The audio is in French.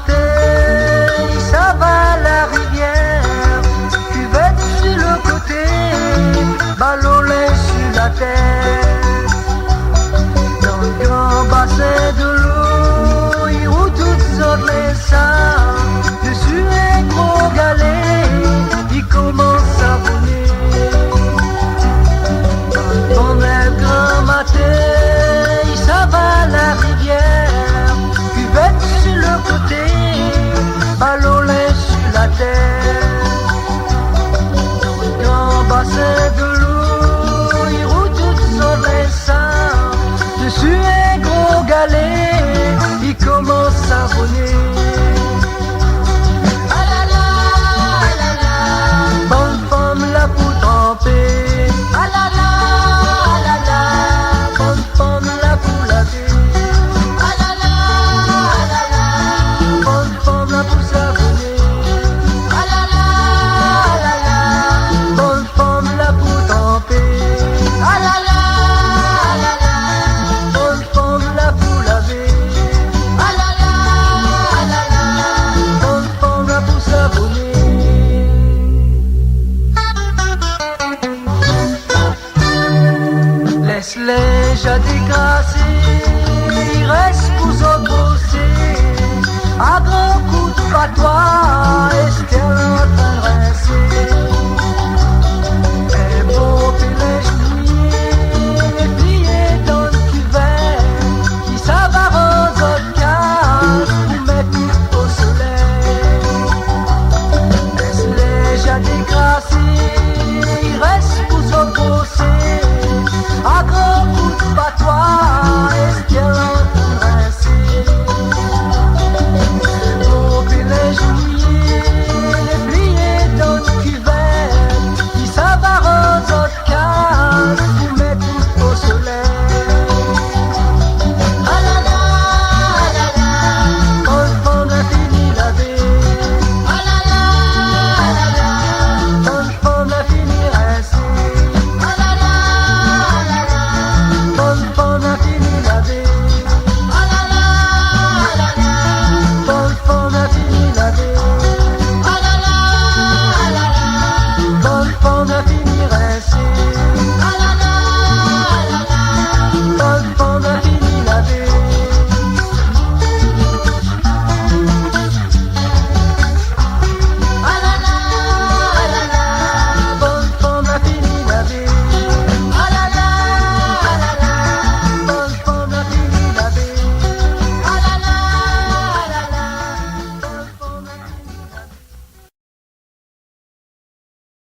matin, ça va la rivière, cuvette sur le côté, ballonnet sur la tête. Dans le grand bassin de l'eau, il roule toutes sortes les sables, dessus un gros galet, il commence à voler. Dans le grand matin, ça va la rivière, cuvette sur le côté, ballonnet sur la tête. Dans le grand bassin de l'eau, il roule toutes sortes les sables, dessus un gros galet, il commence à voler. Ah la la, ah la la, bonne femme là pour tremper. Ah la la, ah la la, bonne femme là pour laver. Ah la la, ah la la, bonne femme là pour savonner. Ah la la, ah la la, bonne femme là pour tremper. Ah la la, ah la la, bonne femme là pour laver. Ah la la, ah la la, bonne femme là pour savonner. Laisse-les já dégrasser, il reste pour autres bosser. À grands coups de patois, Estelle en train de rincer.